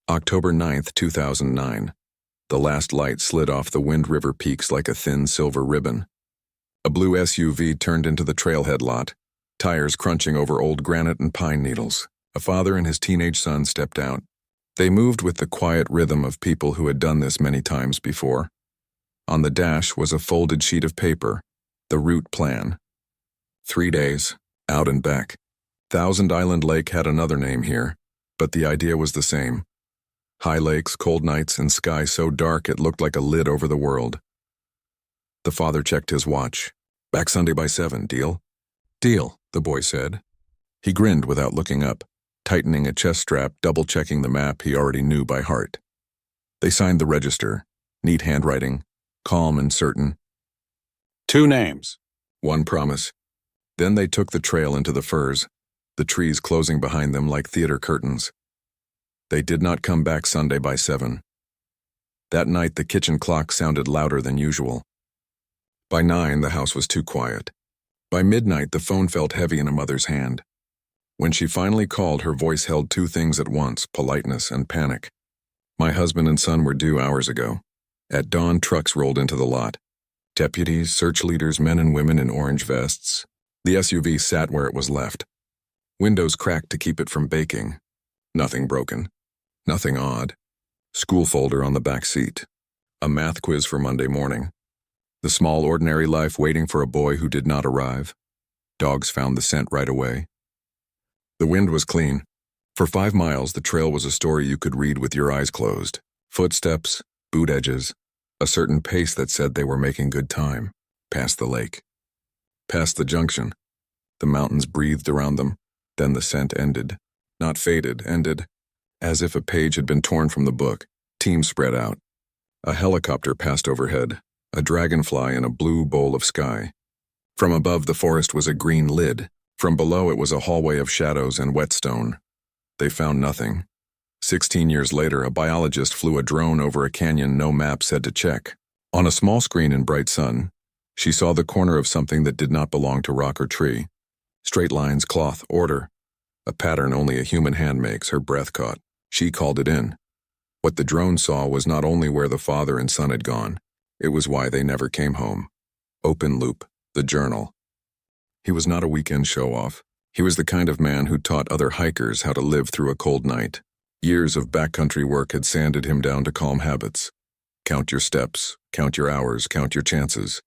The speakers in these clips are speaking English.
October 9th, 2009. The last light slid off the Wind River peaks like a thin silver ribbon. A blue SUV turned into the trailhead lot, tires crunching over old granite and pine needles. A father and his teenage son stepped out. They moved with the quiet rhythm of people who had done this many times before. On the dash was a folded sheet of paper, the route plan. 3 days, out and back. Thousand Island Lake had another name here, but the idea was the same. High lakes, cold nights, and sky so dark it looked like a lid over the world. The father checked his watch. Back Sunday by 7, deal? Deal, the boy said. He grinned without looking up, tightening a chest strap, double-checking the map he already knew by heart. They signed the register, neat handwriting, calm and certain. 2 names. One promise. Then they took the trail into the firs, the trees closing behind them like theater curtains. They did not come back Sunday by 7. That night the kitchen clock sounded louder than usual. By 9 the house was too quiet. By midnight the phone felt heavy in a mother's hand. When she finally called, her voice held 2 things at once, politeness and panic. My husband and son were due hours ago. At dawn, trucks rolled into the lot. Deputies, search leaders, men and women in orange vests. The SUV sat where it was left. Windows cracked to keep it from baking. Nothing broken. Nothing odd. School folder on the back seat. A math quiz for Monday morning. The small ordinary life waiting for a boy who did not arrive. Dogs found the scent right away. The wind was clean. For 5 miles, the trail was a story you could read with your eyes closed. Footsteps, boot edges, a certain pace that said they were making good time. Past the lake. Past the junction. The mountains breathed around them. Then the scent ended. Not faded, ended. As if a page had been torn from the book, teams spread out. A helicopter passed overhead, a dragonfly in a blue bowl of sky. From above the forest was a green lid. From below it was a hallway of shadows and whetstone. They found nothing. 16 years later, a biologist flew a drone over a canyon no map said to check. On a small screen in bright sun, she saw the corner of something that did not belong to rock or tree. Straight lines, cloth, order. A pattern only a human hand makes, her breath caught. She called it in. What the drone saw was not only where the father and son had gone, it was why they never came home. Open loop, the journal. He was not a weekend show-off. He was the kind of man who taught other hikers how to live through a cold night. Years of backcountry work had sanded him down to calm habits. Count your steps, count your hours, count your chances.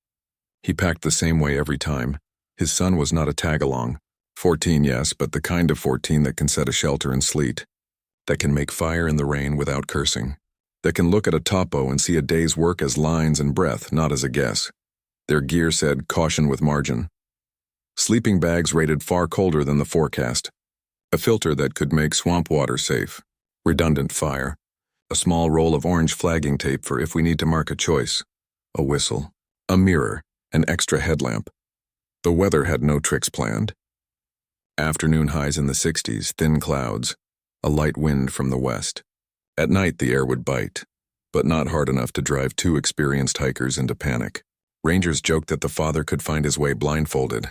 He packed the same way every time. His son was not a tag-along. 14, yes, but the kind of 14 that can set a shelter in sleet. That can make fire in the rain without cursing. That can look at a topo and see a day's work as lines and breath, not as a guess. Their gear said, caution with margin. Sleeping bags rated far colder than the forecast. A filter that could make swamp water safe. Redundant fire. A small roll of orange flagging tape for if we need to mark a choice. A whistle. A mirror. An extra headlamp. The weather had no tricks planned. Afternoon highs in the 60s, thin clouds. A light wind from the west. At night the air would bite, but not hard enough to drive 2 experienced hikers into panic. Rangers joked that the father could find his way blindfolded.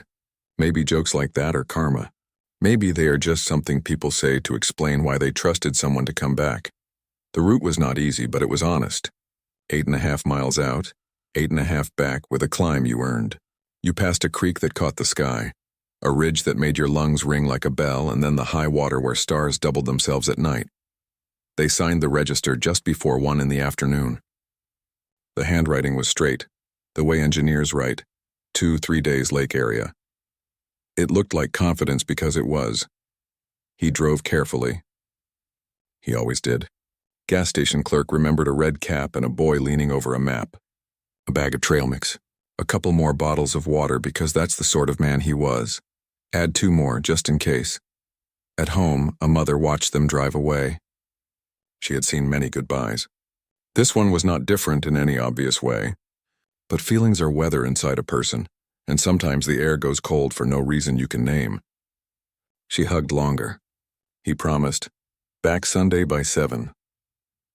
Maybe jokes like that are karma. Maybe they are just something people say to explain why they trusted someone to come back. The route was not easy, but it was honest. 8.5 miles out, 8.5 back with a climb you earned. You passed a creek that caught the sky, a ridge that made your lungs ring like a bell, and then the high water where stars doubled themselves at night. They signed the register just before 1 in the afternoon. The handwriting was straight, the way engineers write, 2-3 days lake area. It looked like confidence because it was. He drove carefully. He always did. Gas station clerk remembered a red cap and a boy leaning over a map. A bag of trail mix. A couple more bottles of water because that's the sort of man he was. Add 2 more, just in case. At home, a mother watched them drive away. She had seen many goodbyes. This one was not different in any obvious way. But feelings are weather inside a person, and sometimes the air goes cold for no reason you can name. She hugged longer. He promised, back Sunday by 7.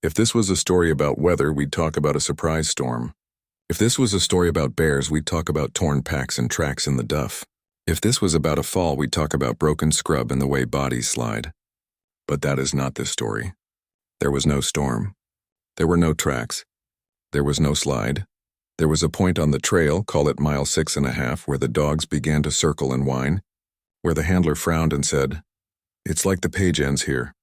If this was a story about weather, we'd talk about a surprise storm. If this was a story about bears, we'd talk about torn packs and tracks in the duff. If this was about a fall, we'd talk about broken scrub and the way bodies slide. But that is not this story. There was no storm. There were no tracks. There was no slide. There was a point on the trail, call it mile 6.5, where the dogs began to circle and whine, where the handler frowned and said, "It's like the page ends here."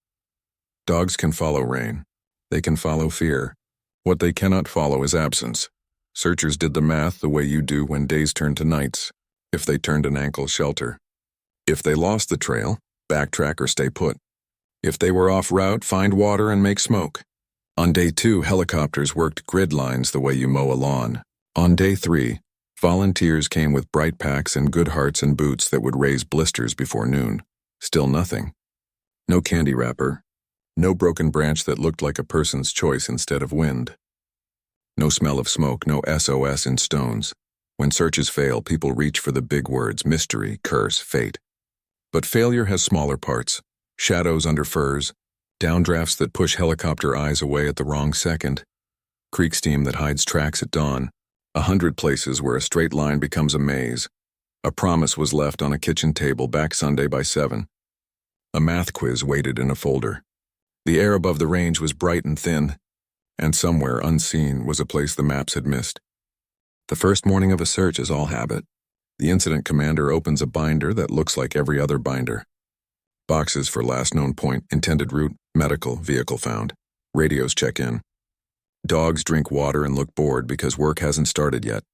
Dogs can follow rain. They can follow fear. What they cannot follow is absence. Searchers did the math the way you do when days turn to nights, if they turned an ankle shelter. If they lost the trail, backtrack or stay put. If they were off route, find water and make smoke. On day 2, helicopters worked grid lines the way you mow a lawn. On day 3, volunteers came with bright packs and good hearts and boots that would raise blisters before noon. Still nothing. No candy wrapper. No broken branch that looked like a person's choice instead of wind. No smell of smoke, no SOS in stones. When searches fail, people reach for the big words: mystery, curse, fate. But failure has smaller parts: shadows under firs, downdrafts that push helicopter eyes away at the wrong second, creek steam that hides tracks at dawn, 100 places where a straight line becomes a maze. A promise was left on a kitchen table back Sunday by 7. A math quiz waited in a folder. The air above the range was bright and thin, and somewhere unseen was a place the maps had missed. The first morning of a search is all habit. The incident commander opens a binder that looks like every other binder. Boxes for last known point, intended route, medical, vehicle found. Radios check in. Dogs drink water and look bored because work hasn't started yet.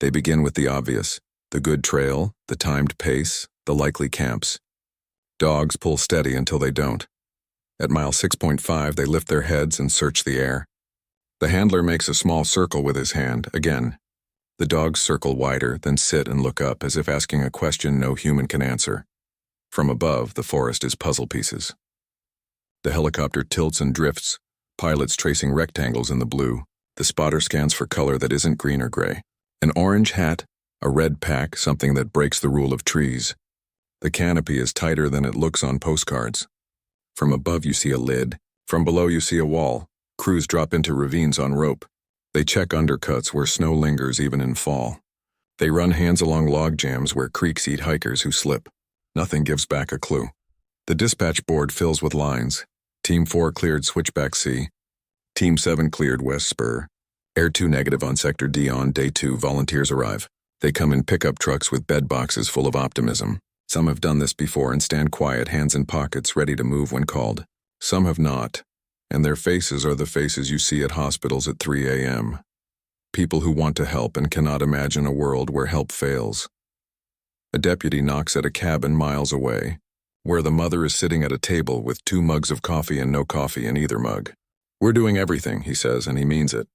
They begin with the obvious: the good trail, the timed pace, the likely camps. Dogs pull steady until they don't. At mile 6.5, they lift their heads and search the air. The handler makes a small circle with his hand, again. The dogs circle wider, then sit and look up as if asking a question no human can answer. From above, the forest is puzzle pieces. The helicopter tilts and drifts, pilots tracing rectangles in the blue. The spotter scans for color that isn't green or gray. An orange hat, a red pack, something that breaks the rule of trees. The canopy is tighter than it looks on postcards. From above you see a lid, from below you see a wall. Crews drop into ravines on rope. They check undercuts where snow lingers even in fall. They run hands along log jams where creeks eat hikers who slip. Nothing gives back a clue. The dispatch board fills with lines. Team 4 cleared Switchback C. Team 7 cleared West Spur. Air 2 negative on Sector D. On day 2, volunteers arrive. They come in pickup trucks with bed boxes full of optimism. Some have done this before and stand quiet, hands in pockets, ready to move when called. Some have not, and their faces are the faces you see at hospitals at 3 a.m. People who want to help and cannot imagine a world where help fails. A deputy knocks at a cabin miles away, where the mother is sitting at a table with 2 mugs of coffee and no coffee in either mug. "We're doing everything," he says, and he means it.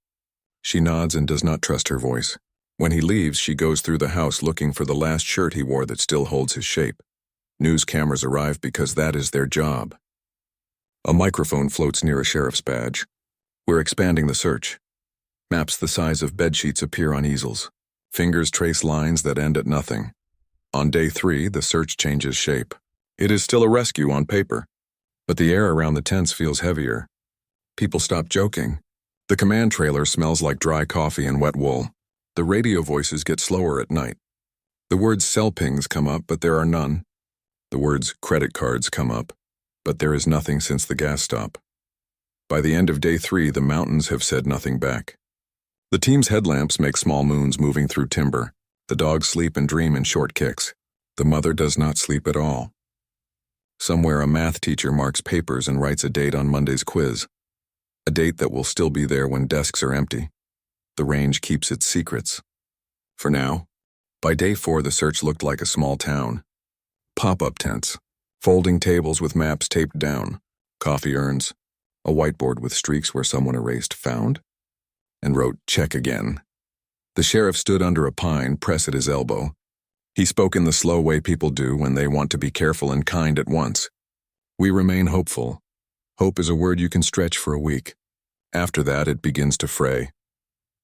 She nods and does not trust her voice. When he leaves, she goes through the house looking for the last shirt he wore that still holds his shape. News cameras arrive because that is their job. A microphone floats near a sheriff's badge. "We're expanding the search." Maps the size of bedsheets appear on easels. Fingers trace lines that end at nothing. On day 3, the search changes shape. It is still a rescue on paper, but the air around the tents feels heavier. People stop joking. The command trailer smells like dry coffee and wet wool. The radio voices get slower at night. The words cell pings come up, but there are none. The words credit cards come up, but there is nothing since the gas stop. By the end of day 3, the mountains have said nothing back. The team's headlamps make small moons moving through timber. The dogs sleep and dream in short kicks. The mother does not sleep at all. Somewhere a math teacher marks papers and writes a date on Monday's quiz. A date that will still be there when desks are empty. The range keeps its secrets. For now. By day 4, the search looked like a small town. Pop-up tents, folding tables with maps taped down, coffee urns, a whiteboard with streaks where someone erased "found" and wrote "check again." The sheriff stood under a pine, press at his elbow. He spoke in the slow way people do when they want to be careful and kind at once. "We remain hopeful. Hope is a word you can stretch for a week. After that, it begins to fray."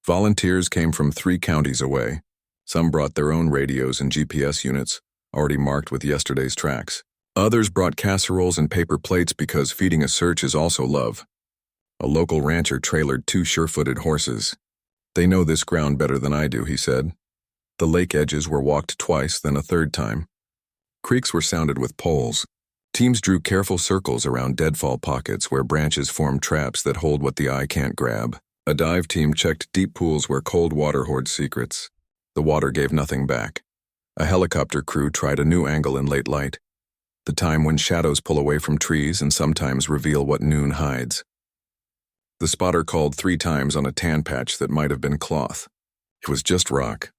Volunteers came from 3 counties away. Some brought their own radios and GPS units, already marked with yesterday's tracks. Others brought casseroles and paper plates because feeding a search is also love. A local rancher trailered 2 sure-footed horses. "They know this ground better than I do," he said. The lake edges were walked twice, then a third time. Creeks were sounded with poles. Teams drew careful circles around deadfall pockets where branches form traps that hold what the eye can't grab. A dive team checked deep pools where cold water hoards secrets. The water gave nothing back. A helicopter crew tried a new angle in late light, the time when shadows pull away from trees and sometimes reveal what noon hides. The spotter called 3 times on a tan patch that might have been cloth. It was just rock.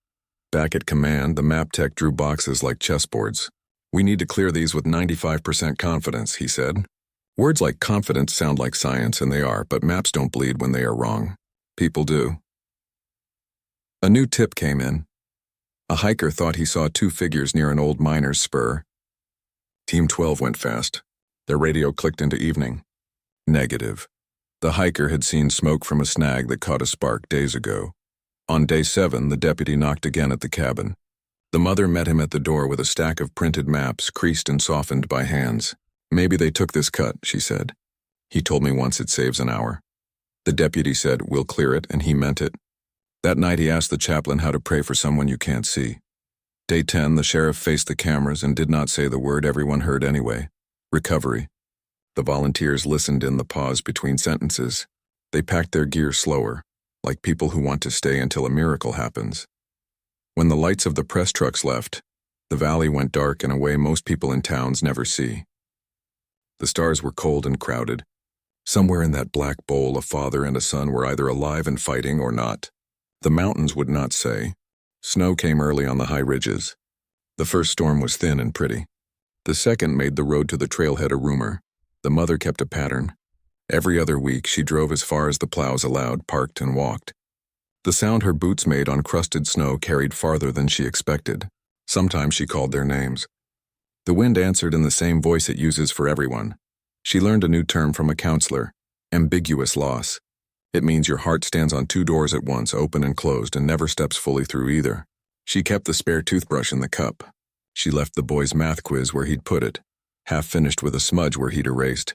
Back at command, the map tech drew boxes like chessboards. "We need to clear these with 95% confidence," he said. Words like confidence sound like science, and they are, but maps don't bleed when they are wrong. People do. A new tip came in. A hiker thought he saw 2 figures near an old miner's spur. Team 12 went fast. Their radio clicked into evening. Negative. The hiker had seen smoke from a snag that caught a spark days ago. On day 7, the deputy knocked again at the cabin. The mother met him at the door with a stack of printed maps, creased and softened by hands. "Maybe they took this cut," she said. "He told me once it saves an hour." The deputy said, "We'll clear it," and he meant it. That night he asked the chaplain how to pray for someone you can't see. Day 10, the sheriff faced the cameras and did not say the word everyone heard anyway. Recovery. The volunteers listened in the pause between sentences. They packed their gear slower, like people who want to stay until a miracle happens. When the lights of the press trucks left, the valley went dark in a way most people in towns never see. The stars were cold and crowded. Somewhere in that black bowl, a father and a son were either alive and fighting or not. The mountains would not say. Snow came early on the high ridges. The first storm was thin and pretty. The second made the road to the trailhead a rumor. The mother kept a pattern. Every other week, she drove as far as the plows allowed, parked and walked. The sound her boots made on crusted snow carried farther than she expected. Sometimes she called their names. The wind answered in the same voice it uses for everyone. She learned a new term from a counselor, ambiguous loss. It means your heart stands on 2 doors at once, open and closed, and never steps fully through either. She kept the spare toothbrush in the cup. She left the boy's math quiz where he'd put it, half finished with a smudge where he'd erased.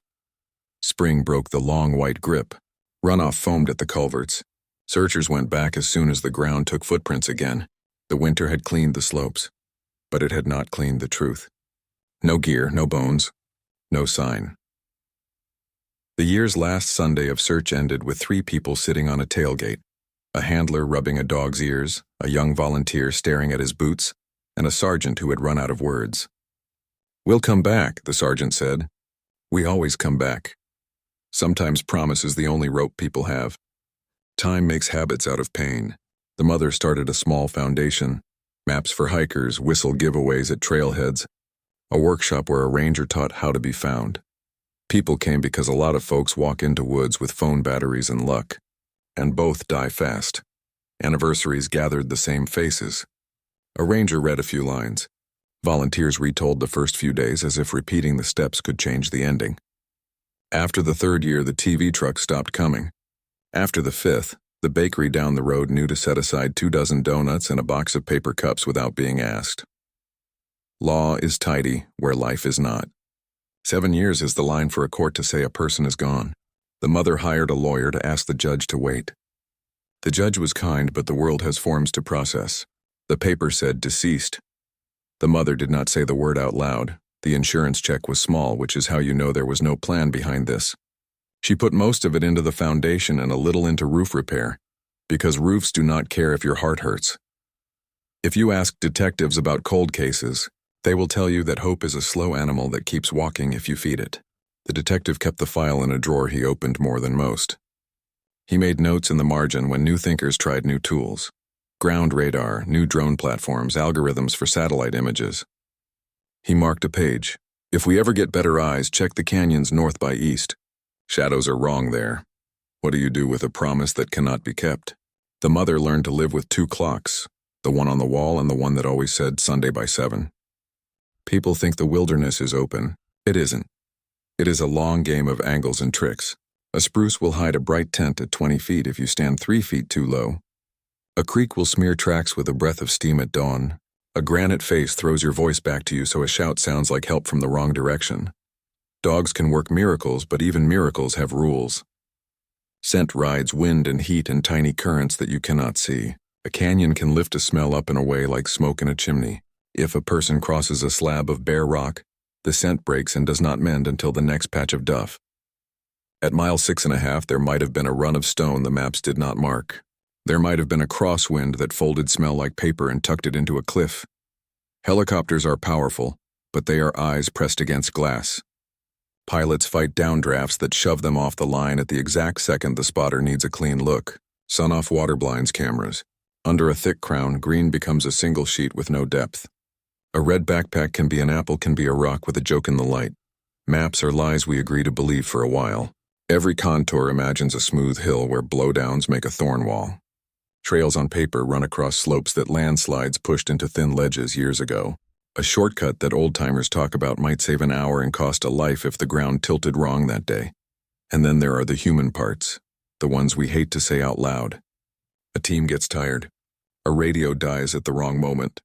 Spring broke the long white grip. Runoff foamed at the culverts. Searchers went back as soon as the ground took footprints again. The winter had cleaned the slopes, but it had not cleaned the truth. No gear, no bones, no sign. The year's last Sunday of search ended with 3 people sitting on a tailgate, a handler rubbing a dog's ears, a young volunteer staring at his boots, and a sergeant who had run out of words. "We'll come back," the sergeant said. "We always come back. Sometimes promise is the only rope people have. Time makes habits out of pain." The mother started a small foundation, maps for hikers, whistle giveaways at trailheads, a workshop where a ranger taught how to be found. People came because a lot of folks walk into woods with phone batteries and luck, and both die fast. Anniversaries gathered the same faces. A ranger read a few lines. Volunteers retold the first few days as if repeating the steps could change the ending. After the 3rd year, the TV truck stopped coming. After the 5th, the bakery down the road knew to set aside 24 donuts and a box of paper cups without being asked. Law is tidy where life is not. 7 years is the line for a court to say a person is gone. The mother hired a lawyer to ask the judge to wait. The judge was kind, but the world has forms to process. The paper said deceased. The mother did not say the word out loud. The insurance check was small, which is how you know there was no plan behind this. She put most of it into the foundation and a little into roof repair, because roofs do not care if your heart hurts. If you ask detectives about cold cases, they will tell you that hope is a slow animal that keeps walking if you feed it. The detective kept the file in a drawer he opened more than most. He made notes in the margin when new thinkers tried new tools. Ground radar, new drone platforms, algorithms for satellite images. He marked a page. "If we ever get better eyes, check the canyons north by east. Shadows are wrong there. What do you do with a promise that cannot be kept?" The mother learned to live with 2 clocks, the one on the wall and the one that always said Sunday by 7. People think the wilderness is open. It isn't. It is a long game of angles and tricks. A spruce will hide a bright tent at 20 feet if you stand 3 feet too low. A creek will smear tracks with a breath of steam at dawn. A granite face throws your voice back to you so a shout sounds like help from the wrong direction. Dogs can work miracles, but even miracles have rules. Scent rides wind and heat and tiny currents that you cannot see. A canyon can lift a smell up and away like smoke in a chimney. If a person crosses a slab of bare rock, The scent breaks and does not mend until the next patch of duff. At mile 6.5, there might have been a run of stone the maps did not mark. There might have been a crosswind that folded smell like paper and tucked it into a cliff. Helicopters are powerful, but they are eyes pressed against glass. Pilots fight downdrafts that shove them off the line at the exact second the spotter needs a clean look. Sun off water blinds cameras. Under a thick crown, green becomes a single sheet with no depth. A red backpack can be an apple, can be a rock with a joke in the light. Maps are lies we agree to believe for a while. Every contour imagines a smooth hill where blowdowns make a thorn wall. Trails on paper run across slopes that landslides pushed into thin ledges years ago. A shortcut that old-timers talk about might save an hour and cost a life if the ground tilted wrong that day. And then there are the human parts, the ones we hate to say out loud. A team gets tired. A radio dies at the wrong moment.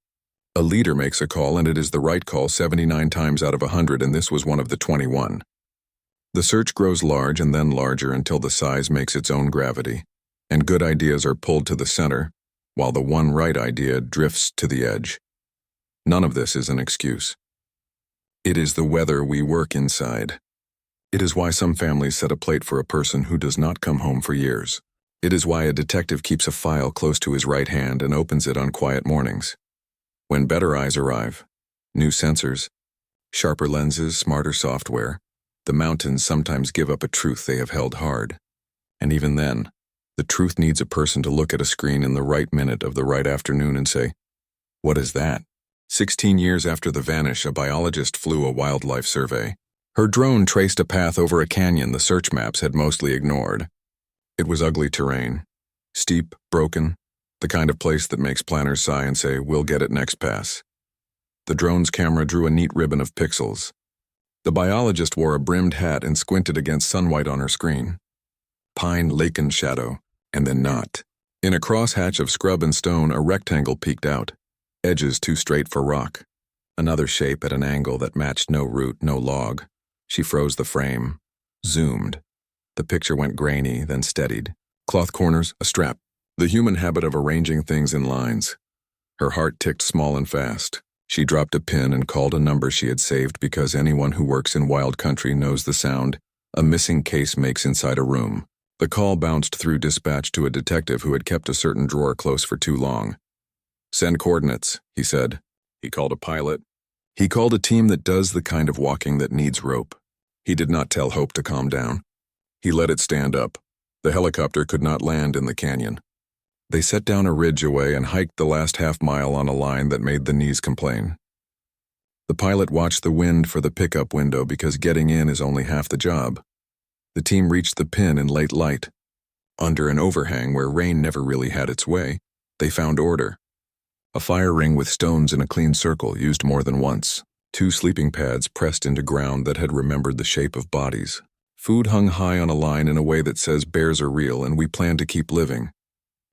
A leader makes a call and it is the right call 79 times out of 100, and this was one of the 21. The search grows large and then larger until the size makes its own gravity, and good ideas are pulled to the center, while the one right idea drifts to the edge. None of this is an excuse. It is the weather we work inside. It is why some families set a plate for a person who does not come home for years. It is why a detective keeps a file close to his right hand and opens it on quiet mornings. When better eyes arrive, new sensors, sharper lenses, smarter software, the mountains sometimes give up a truth they have held hard. And even then, the truth needs a person to look at a screen in the right minute of the right afternoon and say, "What is that?" 16 years after the Vanish, a biologist flew a wildlife survey. Her drone traced a path over a canyon the search maps had mostly ignored. It was ugly terrain, steep, broken, the kind of place that makes planners sigh and say, "We'll get it next pass." The drone's camera drew a neat ribbon of pixels. The biologist wore a brimmed hat and squinted against sunlight on her screen. Pine, lake, and shadow, and then not. In a crosshatch of scrub and stone, a rectangle peeked out, edges too straight for rock. Another shape at an angle that matched no root, no log. She froze the frame, zoomed. The picture went grainy, then steadied. Cloth corners, a strap. The human habit of arranging things in lines. Her heart ticked small and fast. She dropped a pin and called a number she had saved because anyone who works in wild country knows the sound a missing case makes inside a room. The call bounced through dispatch to a detective who had kept a certain drawer close for too long. "Send coordinates," he said. He called a pilot. He called a team that does the kind of walking that needs rope. He did not tell Hope to calm down. He let it stand up. The helicopter could not land in the canyon. They set down a ridge away and hiked the last half mile on a line that made the knees complain. The pilot watched the wind for the pickup window because getting in is only half the job. The team reached the pin in late light. Under an overhang where rain never really had its way, they found order. A fire ring with stones in a clean circle used more than once. 2 sleeping pads pressed into ground that had remembered the shape of bodies. Food hung high on a line in a way that says bears are real and we plan to keep living.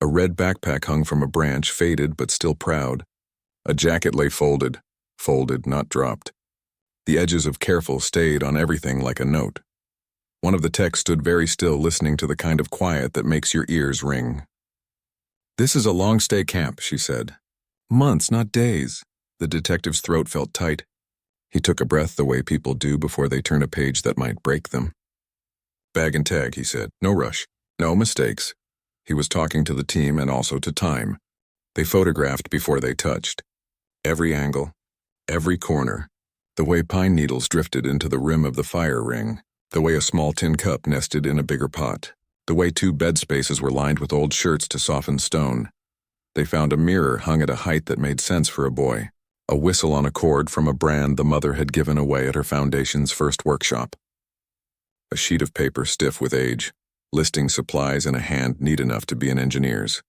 A red backpack hung from a branch, faded but still proud. A jacket lay folded, not dropped. The edges of careful stayed on everything like a note. One of the techs stood very still, listening to the kind of quiet that makes your ears ring. "This is a long-stay camp," she said. "Months, not days." The detective's throat felt tight. He took a breath the way people do before they turn a page that might break them. "Bag and tag," he said. "No rush. No mistakes." He was talking to the team and also to time. They photographed before they touched. Every angle, every corner, the way pine needles drifted into the rim of the fire ring, the way a small tin cup nested in a bigger pot, the way 2 bed spaces were lined with old shirts to soften stone. They found a mirror hung at a height that made sense for a boy, a whistle on a cord from a brand the mother had given away at her foundation's first workshop. A sheet of paper stiff with age, listing supplies in a hand neat enough to be an engineer's.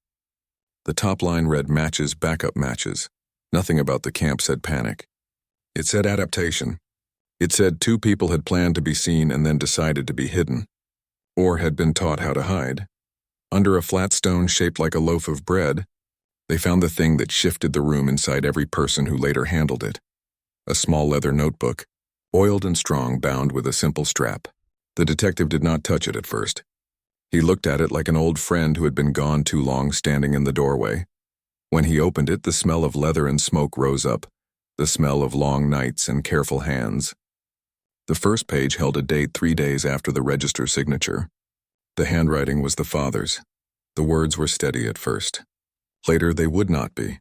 The top line read matches, backup matches. Nothing about the camp said panic. It said adaptation. It said 2 people had planned to be seen and then decided to be hidden, or had been taught how to hide. Under a flat stone shaped like a loaf of bread, they found the thing that shifted the room inside every person who later handled it. A small leather notebook, oiled and strong, bound with a simple strap. The detective did not touch it at first. He looked at it like an old friend who had been gone too long, standing in the doorway. When he opened it, the smell of leather and smoke rose up, the smell of long nights and careful hands. The first page held a date 3 days after the register signature. The handwriting was the father's. The words were steady at first. Later, they would not be.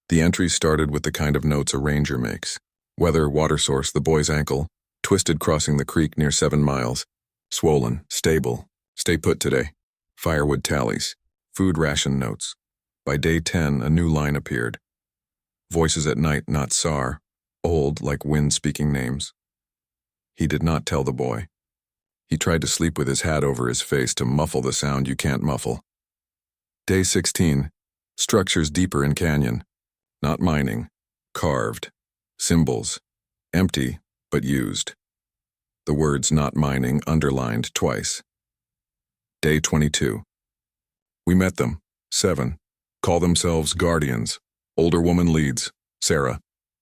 The entries started with the kind of notes a ranger makes. Weather, water source, the boy's ankle, twisted crossing the creek near 7 miles, swollen, stable, stay put today, firewood tallies, food ration notes. By day 10, a new line appeared. Voices at night, not SAR, old like wind speaking names. He did not tell the boy. He tried to sleep with his hat over his face to muffle the sound you can't muffle. Day 16, structures deeper in canyon, not mining, carved, symbols, empty but used. The words not mining underlined twice. Day 22. We met them, 7. Call themselves guardians. Older woman leads, Sarah.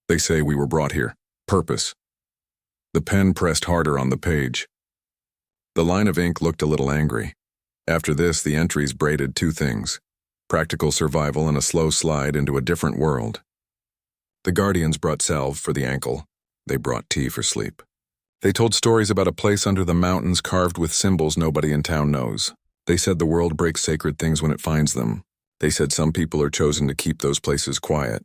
They say we were brought here. Purpose. The pen pressed harder on the page. The line of ink looked a little angry. After this, the entries braided 2 things: practical survival and a slow slide into a different world. The guardians brought salve for the ankle. They brought tea for sleep. They told stories about a place under the mountains carved with symbols nobody in town knows. They said the world breaks sacred things when it finds them. They said some people are chosen to keep those places quiet.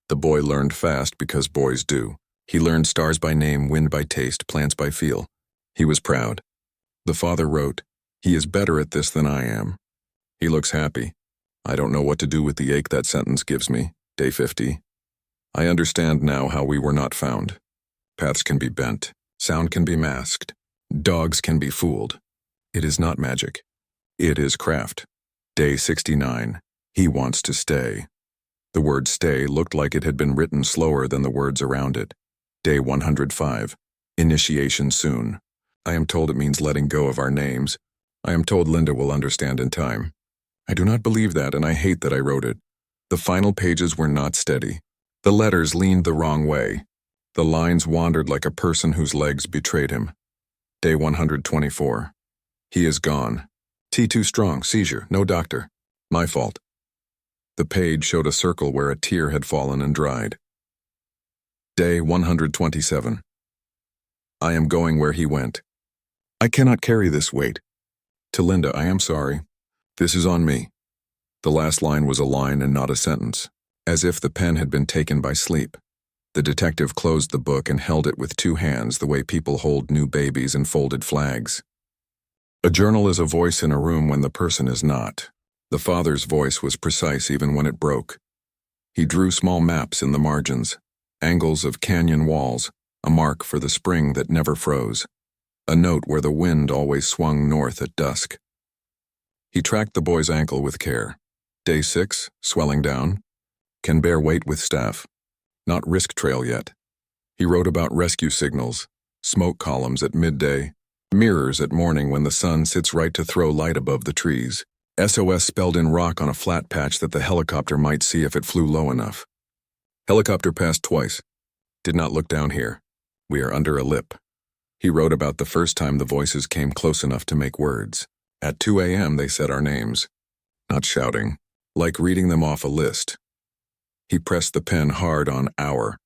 The boy learned fast because boys do. He learned stars by name, wind by taste, plants by feel. He was proud. The father wrote, "He is better at this than I am. He looks happy. I don't know what to do with the ache that sentence gives me." Day 50. I understand now how we were not found. Paths can be bent. Sound can be masked. Dogs can be fooled. It is not magic. It is craft. Day 69. He wants to stay. The word stay looked like it had been written slower than the words around it. Day 105. Initiation soon. I am told it means letting go of our names. I am told Linda will understand in time. I do not believe that, and I hate that I wrote it. The final pages were not steady. The letters leaned the wrong way. The lines wandered like a person whose legs betrayed him. Day 124. He is gone. T too strong, seizure, no doctor. My fault. The page showed a circle where a tear had fallen and dried. Day 127. I am going where he went. I cannot carry this weight. To Linda, I am sorry. This is on me. The last line was a line and not a sentence, as if the pen had been taken by sleep. The detective closed the book and held it with 2 hands the way people hold new babies and folded flags. A journal is a voice in a room when the person is not. The father's voice was precise even when it broke. He drew small maps in the margins, angles of canyon walls, a mark for the spring that never froze, a note where the wind always swung north at dusk. He tracked the boy's ankle with care. Day 6, swelling down. Can bear weight with staff. Not risk trail yet. He wrote about rescue signals, smoke columns at midday, mirrors at morning when the sun sits right to throw light above the trees. SOS spelled in rock on a flat patch that the helicopter might see if it flew low enough. Helicopter passed twice. Did not look down here. We are under a lip. He wrote about the first time the voices came close enough to make words. At 2 a.m. they said our names. Not shouting, like reading them off a list. He pressed the pen hard on our.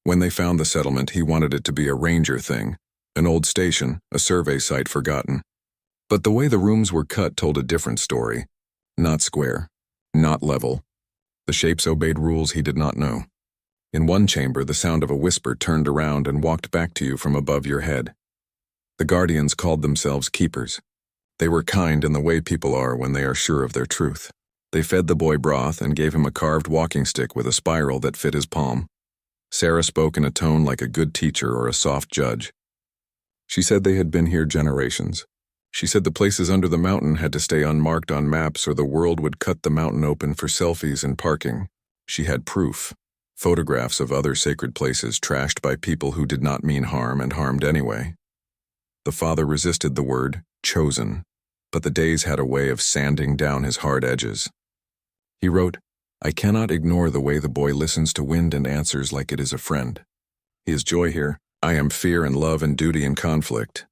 When they found the settlement, he wanted it to be a ranger thing, an old station, a survey site forgotten. But the way the rooms were cut told a different story. Not square, not level. The shapes obeyed rules he did not know. In one chamber, the sound of a whisper turned around and walked back to you from above your head. The guardians called themselves keepers. They were kind in the way people are when they are sure of their truth. They fed the boy broth and gave him a carved walking stick with a spiral that fit his palm. Sarah spoke in a tone like a good teacher or a soft judge. She said they had been here generations. She said the places under the mountain had to stay unmarked on maps or the world would cut the mountain open for selfies and parking. She had proof. Photographs of other sacred places trashed by people who did not mean harm and harmed anyway. The father resisted the word, chosen, but the days had a way of sanding down his hard edges. He wrote, I cannot ignore the way the boy listens to wind and answers like it is a friend. He is joy here. I am fear and love and duty and conflict.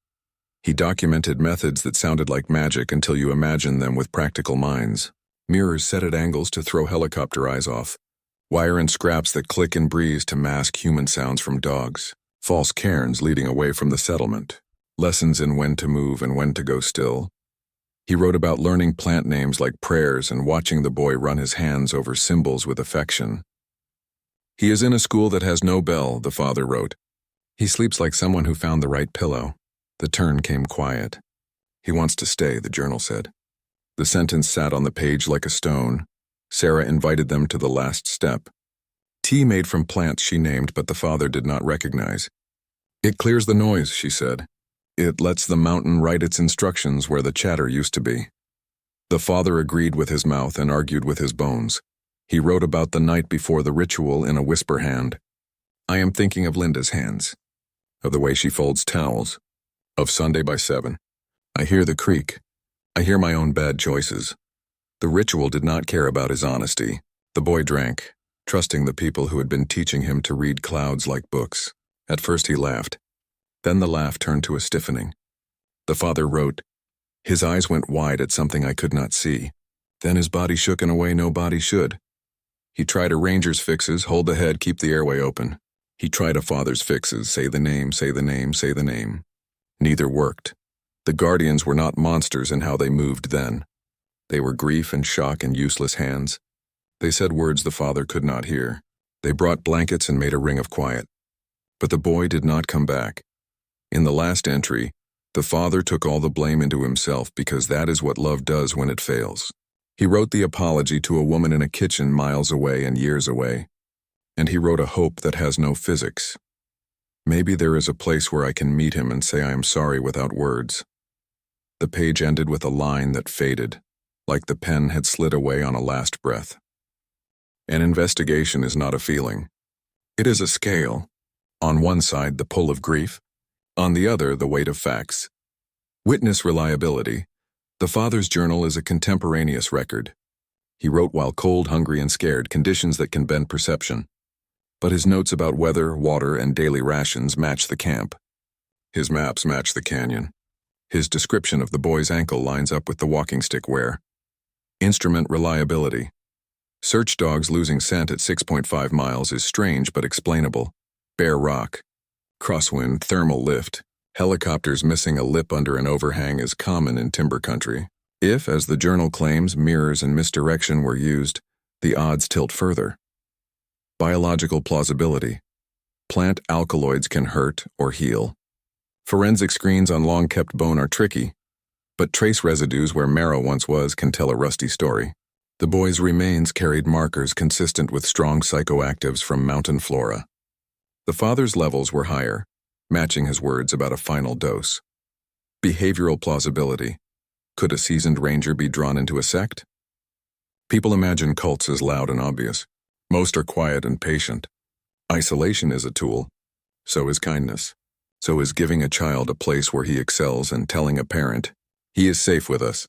He documented methods that sounded like magic until you imagined them with practical minds. Mirrors set at angles to throw helicopter eyes off. Wire and scraps that click and breeze to mask human sounds from dogs. false cairns leading away from the settlement, lessons in when to move and when to go still. He wrote about learning plant names like prayers and watching the boy run his hands over symbols with affection. He is in a school that has no bell, the father wrote. He sleeps like someone who found the right pillow. The turn came quiet. He wants to stay, the journal said. The sentence sat on the page like a stone. Sarah invited them to the last step. Tea made from plants she named, but the father did not recognize. It clears the noise, she said. It lets the mountain write its instructions where the chatter used to be. The father agreed with his mouth and argued with his bones. He wrote about the night before the ritual in a whisper hand. I am thinking of Linda's hands, of the way she folds towels, of Sunday by 7. I hear the creak. I hear my own bad choices. The ritual did not care about his honesty. The boy drank, trusting the people who had been teaching him to read clouds like books. At first he laughed. Then the laugh turned to a stiffening. The father wrote, his eyes went wide at something I could not see. Then his body shook in a way no body should. He tried a ranger's fixes, hold the head, keep the airway open. He tried a father's fixes, say the name, say the name, say the name. Neither worked. The guardians were not monsters in how they moved then. They were grief and shock and useless hands. They said words the father could not hear. They brought blankets and made a ring of quiet. But the boy did not come back. In the last entry, the father took all the blame into himself because that is what love does when it fails. He wrote the apology to a woman in a kitchen miles away and years away. And he wrote a hope that has no physics. Maybe there is a place where I can meet him and say I am sorry without words. The page ended with a line that faded, like the pen had slid away on a last breath. An investigation is not a feeling. It is a scale. On one side, the pull of grief. On the other, the weight of facts. Witness reliability. The father's journal is a contemporaneous record. He wrote while cold, hungry, and scared, conditions that can bend perception. But his notes about weather, water, and daily rations match the camp. His maps match the canyon. His description of the boy's ankle lines up with the walking stick wear. Instrument reliability. Search dogs losing scent at 6.5 miles is strange but explainable. Bare rock. Crosswind, thermal lift. Helicopters missing a lip under an overhang is common in timber country. If, as the journal claims, mirrors and misdirection were used, the odds tilt further. Biological plausibility. Plant alkaloids can hurt or heal. Forensic screens on long-kept bone are tricky, but trace residues where marrow once was can tell a rusty story. The boy's remains carried markers consistent with strong psychoactives from mountain flora. The father's levels were higher, matching his words about a final dose. Behavioral plausibility. Could a seasoned ranger be drawn into a sect? People imagine cults as loud and obvious. Most are quiet and patient. Isolation is a tool. So is kindness. So is giving a child a place where he excels and telling a parent, he is safe with us.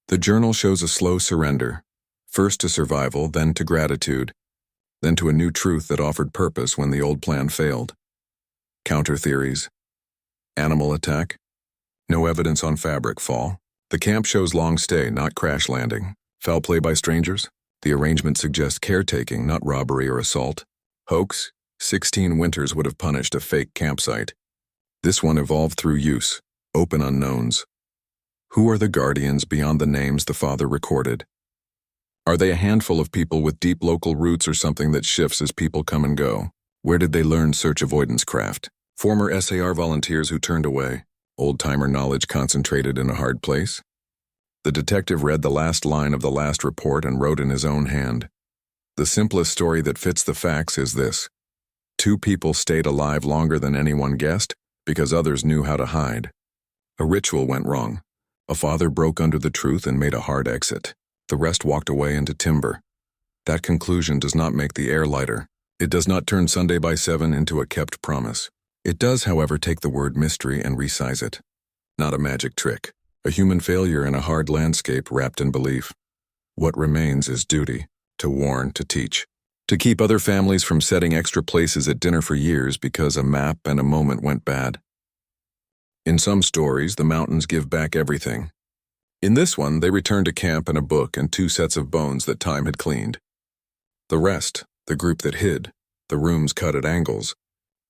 The journal shows a slow surrender, first to survival, then to gratitude, then to a new truth that offered purpose when the old plan failed. Counter theories. Animal attack. No evidence on fabric fall. The camp shows long stay, not crash landing. Foul play by strangers. The arrangement suggests caretaking, not robbery or assault. Hoax. 16 winters would have punished a fake campsite. This one evolved through use. Open unknowns. Who are the guardians beyond the names the father recorded? Are they a handful of people with deep local roots or something that shifts as people come and go? Where did they learn search avoidance craft? Former SAR volunteers who turned away. Old-timer knowledge concentrated in a hard place? The detective read the last line of the last report and wrote in his own hand. The simplest story that fits the facts is this. 2 people stayed alive longer than anyone guessed because others knew how to hide. A ritual went wrong. A father broke under the truth and made a hard exit. The rest walked away into timber. That conclusion does not make the air lighter. It does not turn Sunday by 7 into a kept promise. It does, however, take the word mystery and resize it. Not a magic trick. A human failure in a hard landscape wrapped in belief. What remains is duty, to warn, to teach. To keep other families from setting extra places at dinner for years because a map and a moment went bad. In some stories, the mountains give back everything. In this one, they return to camp and a book and 2 sets of bones that time had cleaned. The rest, the group that hid, the rooms cut at angles,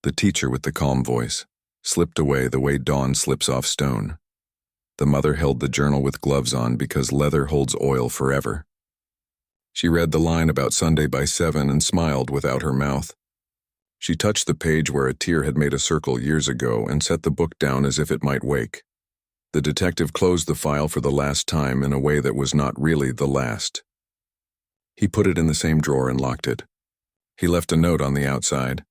The teacher with the calm voice slipped away the way dawn slips off stone. The mother held the journal with gloves on because leather holds oil forever. She read the line about Sunday by 7 and smiled without her mouth. She touched the page where a tear had made a circle years ago and set the book down as if it might wake. The detective closed the file for the last time in a way that was not really the last. He put it in the same drawer and locked it. He left a note on the outside.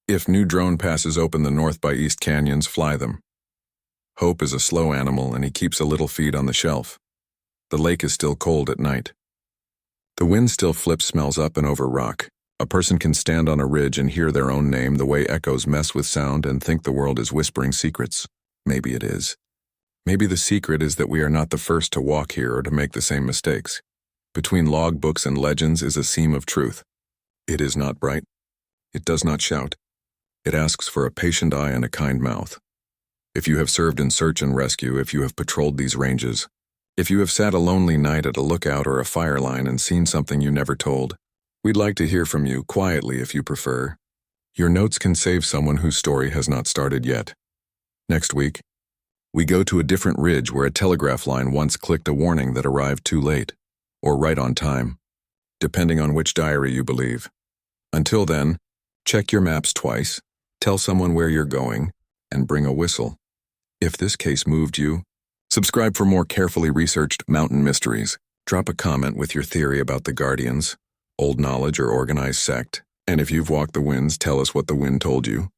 If new drone passes open the north by east canyons, fly them. Hope is a slow animal and he keeps a little feed on the shelf. The lake is still cold at night. The wind still flips smells up and over rock. A person can stand on a ridge and hear their own name the way echoes mess with sound and think the world is whispering secrets. Maybe it is. Maybe the secret is that we are not the first to walk here or to make the same mistakes. Between logbooks and legends is a seam of truth. It is not bright. It does not shout. It asks for a patient eye and a kind mouth. If you have served in search and rescue, if you have patrolled these ranges, if you have sat a lonely night at a lookout or a fire line and seen something you never told, we'd like to hear from you, quietly if you prefer. Your notes can save someone whose story has not started yet. Next week, we go to a different ridge where a telegraph line once clicked a warning that arrived too late, or right on time, depending on which diary you believe. Until then, check your maps twice, tell someone where you're going, and bring a whistle. If this case moved you, subscribe for more carefully researched mountain mysteries. Drop a comment with your theory about the Guardians, old knowledge or organized sect, and if you've walked the winds, tell us what the wind told you.